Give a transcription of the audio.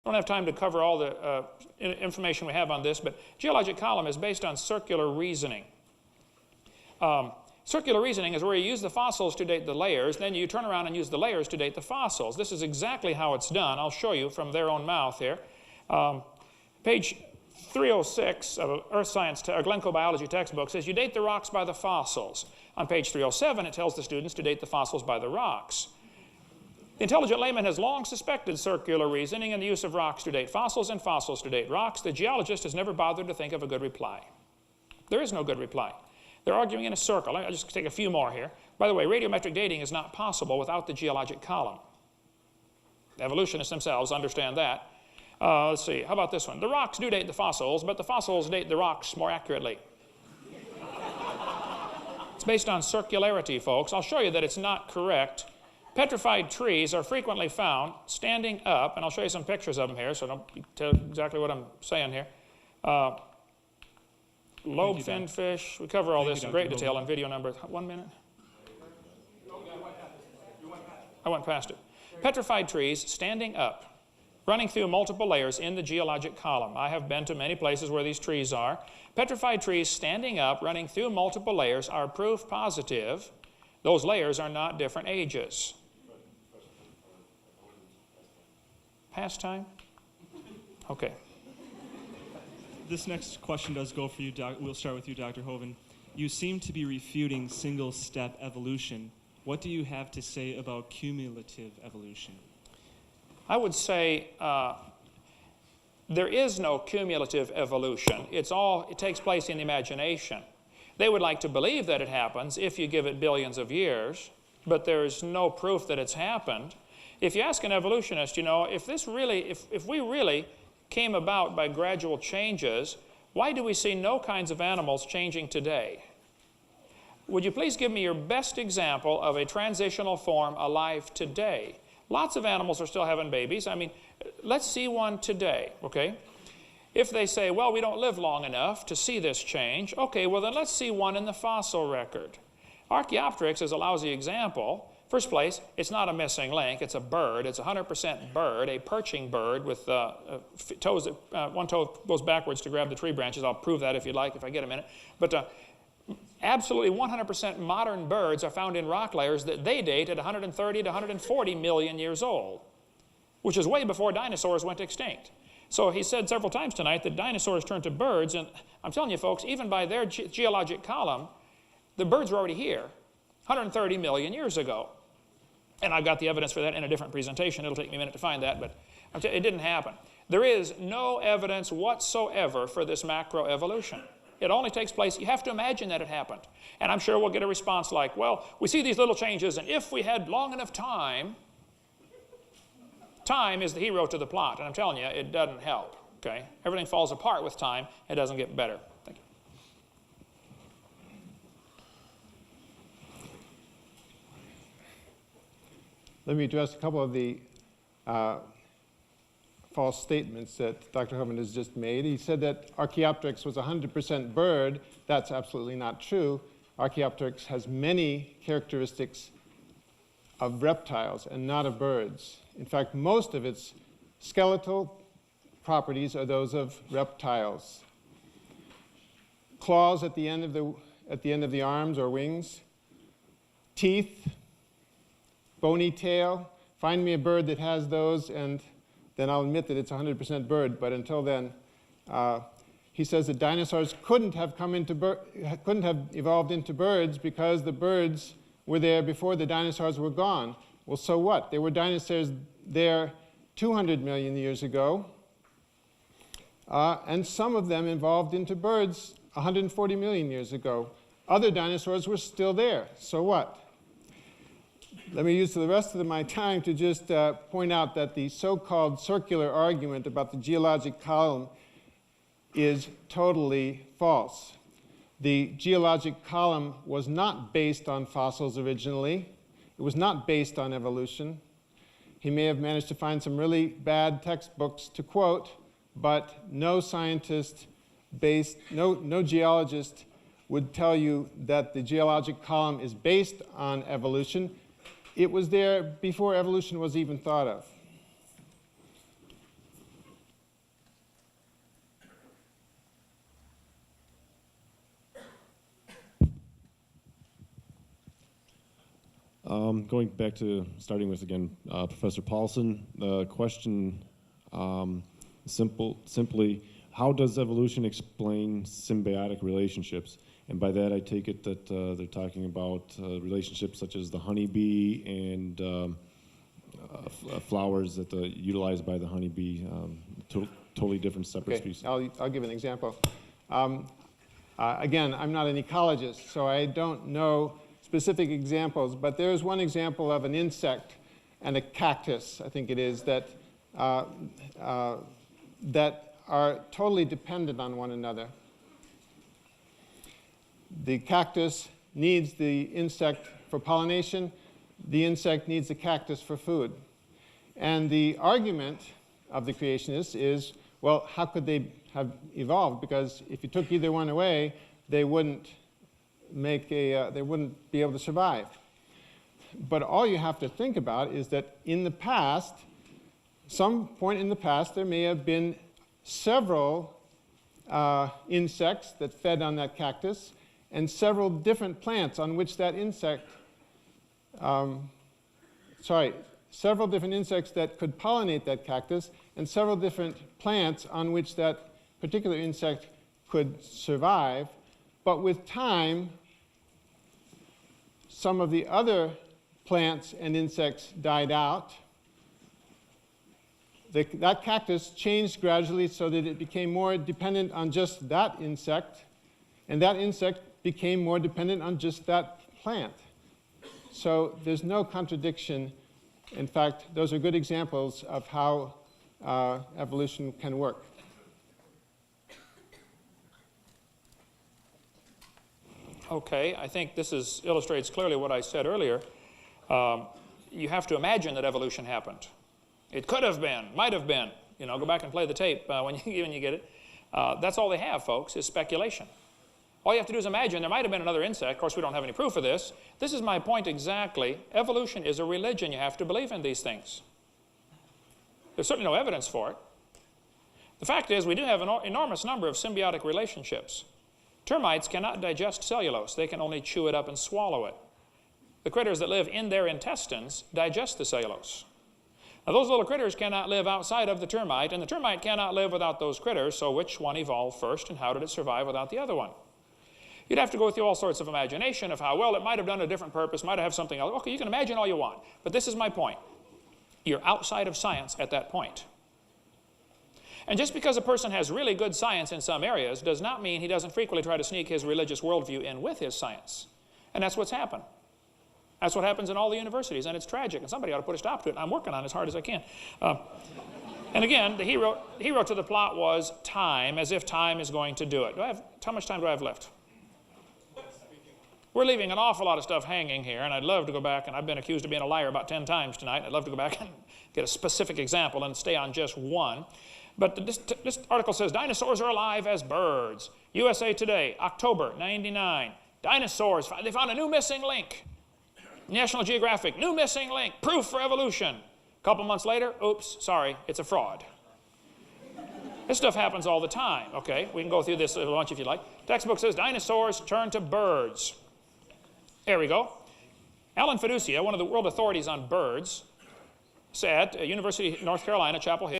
don't have time to cover all the information we have on this, but geologic column is based on circular reasoning. Circular reasoning is where you use the fossils to date the layers, then you turn around and use the layers to date the fossils. This is exactly how it's done. I'll show you from their own mouth here. Page 306 of Earth Science or Glencoe Biology textbook says you date the rocks by the fossils. On page 307, it tells the students to date the fossils by the rocks. The intelligent layman has long suspected circular reasoning and the use of rocks to date fossils and fossils to date rocks. The geologist has never bothered to think of a good reply. There is no good reply. They're arguing in a circle. I'll just take a few more here. By the way, radiometric dating is not possible without the geologic column. The evolutionists themselves understand that. Let's see, how about this one? The rocks do date the fossils, but the fossils date the rocks more accurately. It's based on circularity, folks. I'll show you that it's not correct. Petrified trees are frequently found standing up, and I'll show you some pictures of them here, so don't tell exactly what I'm saying here. Lobe-finned fish. We cover all this in great detail in video number, 1 minute? I went past it. Petrified trees standing up, running through multiple layers in the geologic column. I have been to many places where these trees are. Petrified trees standing up, running through multiple layers are proof positive. Those layers are not different ages. Past time? Okay. This next question does go for you, we'll start with you, Dr. Hoven. You seem to be refuting single-step evolution. What do you have to say about cumulative evolution? I would say there is no cumulative evolution. It takes place in the imagination. They would like to believe that it happens if you give it billions of years, but there is no proof that it's happened. If you ask an evolutionist, you know, if we really came about by gradual changes, why do we see no kinds of animals changing today? Would you please give me your best example of a transitional form alive today? Lots of animals are still having babies. I mean, let's see one today, okay? If they say, well, we don't live long enough to see this change, okay, well then let's see one in the fossil record. Archaeopteryx is a lousy example. First place, it's not a missing link, it's a bird. It's a 100% bird, a perching bird with toes, one toe goes backwards to grab the tree branches. I'll prove that if you'd like, if I get a minute. But absolutely 100% modern birds are found in rock layers that they date at 130 to 140 million years old, which is way before dinosaurs went extinct. So he said several times tonight that dinosaurs turned to birds, and I'm telling you folks, even by their geologic column, the birds were already here 130 million years ago. And I've got the evidence for that in a different presentation. It'll take me a minute to find that, but it didn't happen. There is no evidence whatsoever for this macroevolution. It only takes place, you have to imagine that it happened. And I'm sure we'll get a response like, well, we see these little changes, and if we had long enough time, time is the hero to the plot. And I'm telling you, it doesn't help, okay? Everything falls apart with time. It doesn't get better. Thank you. Let me address a couple of the false statements that Dr. Hoven has just made. He said that Archaeopteryx was 100% bird. That's absolutely not true. Archaeopteryx has many characteristics of reptiles and not of birds. In fact, most of its skeletal properties are those of reptiles. Claws at the end of the arms or wings, teeth, bony tail. Find me a bird that has those, and then I'll admit that it's 100% bird. But until then, he says that dinosaurs couldn't have evolved into birds because the birds were there before the dinosaurs were gone. Well, so what? There were dinosaurs there 200 million years ago, and some of them evolved into birds 140 million years ago. Other dinosaurs were still there. So what? Let me use the rest of my time to just point out that the so-called circular argument about the geologic column is totally false. The geologic column was not based on fossils originally. It was not based on evolution. He may have managed to find some really bad textbooks to quote, but no scientist no geologist would tell you that the geologic column is based on evolution. It was there before evolution was even thought of. Going back to starting with again, Professor Paulson, the question simply, how does evolution explain symbiotic relationships? And by that I take it that they're talking about relationships such as the honeybee and flowers that are utilized by the honeybee, totally different separate species. I'll give an example. Again, I'm not an ecologist, so I don't know specific examples, but there is one example of an insect and a cactus, I think it is, that are totally dependent on one another. The cactus needs the insect for pollination. The insect needs the cactus for food. And the argument of the creationists is, well, how could they have evolved? Because if you took either one away, they wouldn't they wouldn't be able to survive. But all you have to think about is that in the past, some point in the past, there may have been several insects that fed on that cactus and several different plants on which that insect, several different insects that could pollinate that cactus and several different plants on which that particular insect could survive. But with time, some of the other plants and insects died out. That cactus changed gradually so that it became more dependent on just that insect, and that insect became more dependent on just that plant. So there's no contradiction. In fact, those are good examples of how evolution can work. Okay, I think this illustrates clearly what I said earlier. You have to imagine that evolution happened. It could have been, might have been. You know, go back and play the tape when you get it. That's all they have, folks, is speculation. All you have to do is imagine there might have been another insect. Of course, we don't have any proof of this. This is my point exactly. Evolution is a religion. You have to believe in these things. There's certainly no evidence for it. The fact is, we do have an enormous number of symbiotic relationships. Termites cannot digest cellulose. They can only chew it up and swallow it. The critters that live in their intestines digest the cellulose. Now, those little critters cannot live outside of the termite, and the termite cannot live without those critters, so which one evolved first, and how did it survive without the other one? You'd have to go through all sorts of imagination of how, well, it might have done a different purpose, might have something else. Okay, you can imagine all you want, but this is my point. You're outside of science at that point. And just because a person has really good science in some areas does not mean he doesn't frequently try to sneak his religious worldview in with his science. And that's what's happened. That's what happens in all the universities, and it's tragic, and somebody ought to put a stop to it, and I'm working on it as hard as I can. And again, the hero to the plot was time, as if time is going to do it. How much time do I have left? We're leaving an awful lot of stuff hanging here, and I'd love to go back, and I've been accused of being a liar about 10 times tonight. I'd love to go back and get a specific example and stay on just one. But this article says, dinosaurs are alive as birds. USA Today, October, '99. Dinosaurs, they found a new missing link. National Geographic, new missing link, proof for evolution. A couple months later, oops, sorry, it's a fraud. This stuff happens all the time, okay? We can go through this a bunch if you like. Textbook says, dinosaurs turn to birds. There we go. Alan Fiducia, one of the world authorities on birds, said at University of North Carolina, Chapel Hill,